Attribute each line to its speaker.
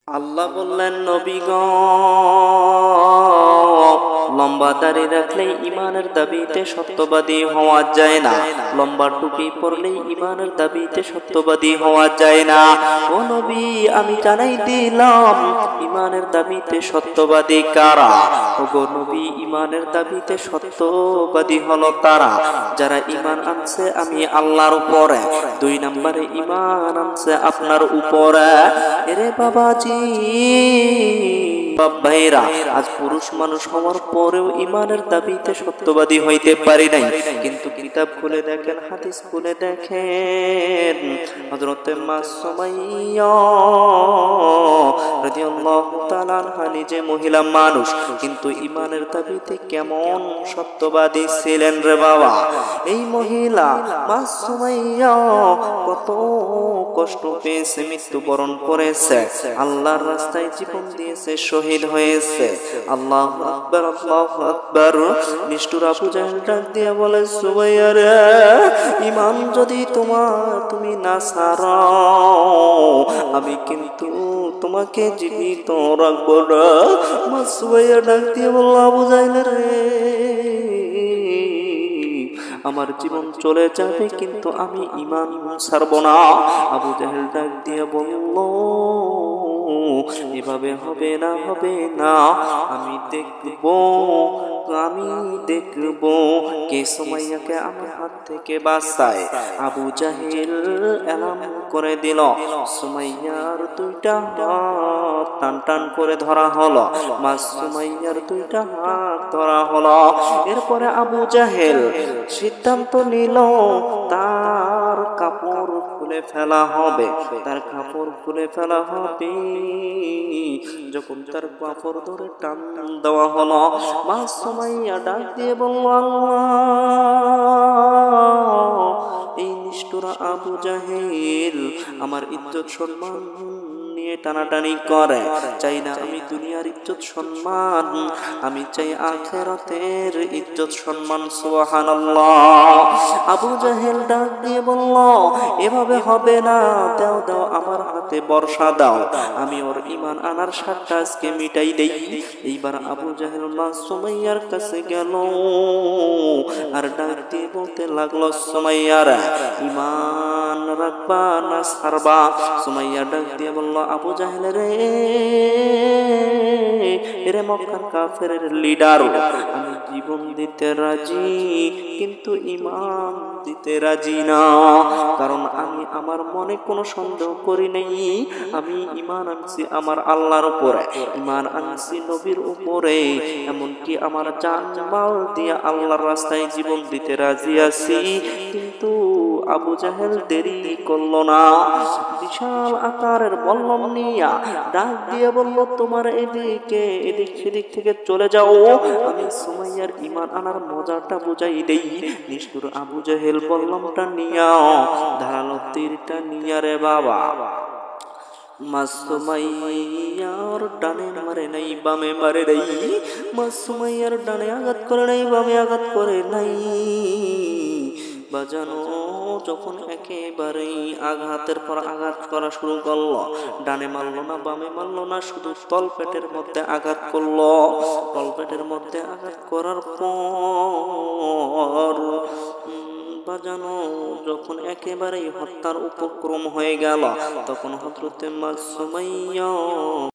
Speaker 1: আল্লাহ বললেন, নবী গো, লম্বা দাড়ি রাখলেই ইমানের দাবিতে সত্যবাদী হওয়া যায় না। লম্বা টুপি পরলেই ইমানের দাবিতে সত্যবাদী হওয়া যায় না। ও নবী, আমি জানাই দিলাম ইমানের দাবিতে সত্যবাদী কারা। ও গো নবী, ইমানের দাবিতে সত্যবাদী হলো তারা যারা ইমান আনছে আমি আল্লাহর উপরে, 2 নম্বরে ইমান আনছে আপনার উপরে। এরে বাবাজি, ভাইরা, আজ পুরুষ মানুষ হওয়ার পরেও ইমানের দাবিতে সত্যবাদী হইতে পারি নাই। কিন্তু কিতাব খুলে দেখেন, হাদিস খুলে দেখেন, হযরতে মা সুমাইয়া রাদিয়াল্লাহু তাআলা আনহা নিজে মহিলা মানুষ, কিন্তু ইমানের দাবিতে কেমন সত্যবাদী ছিলেন রে বাবা। এই মহিলা মা সুমাইয়া কত কষ্ট পেয়েছে, মৃত্যুবরণ করেছে, আল্লাহর রাস্তায় জীবন দিয়েছে, শহীদ হয়েছে। আল্লাহু আকবার, আল্লাহু আকবার। নিষ্ঠুর আবু জাহেল ডাক দিয়ে বলে, সুমাইয়া রে, ঈমান যদি তুমি না ছাড়ো, আমি কিন্তু তোমাকে জীবিত রাখবো না। মা সুমাইয়া ডাক দিয়ে বলল, আবু জাহেল রে, আমার জীবন চলে যাবে কিন্তু আমি ঈমান ছাড়ব না। আবু জাহেল ডাক দিয়ে বলল, এভাবে হবে না, হবে না, আমি দেখব কে সুমাইয়াকে আমার হাত থেকে বাঁচায়। আবু জাহেল এলান করে দিল, সুমাইয়ার 2টা হাত টান টান করে ধরা হলো, মা সুমাইয়ার 2টা হাত ধরা হলো। এরপরে আবু জাহেল সিদ্ধান্ত নিল তার কাপড় খুলে ফেলা হবে, তার কাপড় খুলে ফেলা হবে। যখন তার কাপড় ধরে টান দেওয়া হলো, মা সুমাইয়া ডাক দিয়ে বলল, আল্লাহ, এই নিষ্ঠুর আবু জাহেল আমার ইজ্জত সম্মান নিয়ে টানাটানি করে। চাই না আমি দুনিয়ার ইজ্জত সম্মান, আমি চাই আখিরাতের ইজ্জত সম্মান। সুবহানাল্লাহ। আবু জাহেল ডাক দিয়ে বলল, এভাবে হবে না, দাও দাও, আমার হাতে বর্ষা দাও, আমি ওর ঈমান আনার স্বাদটা আজকে মিটাই দেই। এইবার আবু জাহেল মা সুমাইয়ার কাছে গেল আর ডাক দিয়ে বলতে লাগলো, সুমাইয়ারা, ঈমান রাখবা না ছাড়বা? সুমাইয়া ডাক দিয়ে বলল, আবু জাহেল রে, এরে মক্কার কাফেরের লিডার, আমি জীবন দিতে রাজি কিন্তু ঈমান দিতে রাজি না। কারণ আমি আমার মনে কোনো সন্দেহ করি নাই, আমি ঈমান আনছি আমার আল্লাহর উপরে, ঈমান আনছি নবীর উপরে, এমনকি আমার জান মাল দিয়ে আল্লাহর রাস্তায় জীবন দিতে রাজি আছি। কিন্তু আবু জাহেল দেরি করলো না, বিশাল আকারের বল্লম নিয়া ডাক দিয়ে বলল, তোমার এদিক সেদিক থেকে চলে যাও, আমি সুমাইয়ার ঈমান আনার মজাটা বুঝাই দেই। নিষ্ঠুর আবু জাহেল বল্লমটা নিয়া, ধারালো তীরটা নিয়া রে বাবা, মা সুমাইয়ার ডানে মারে নাই, বামে মারে নাই, মা সুমাইয়ার ডানে আঘাত করে নাই, বামে আঘাত করে নাই। বাজানো যখন একেবারেই আঘাতের পর আঘাত করা শুরু করলো, ডানে মারলো না, বামে মারলো না, শুধু তলপেটের মধ্যে আঘাত করলো। তলপেটের মধ্যে আঘাত করার পর বাজানো যখন একেবারেই হত্যার উপক্রম হয়ে গেল, তখন হযরতে মা সুমাইয়া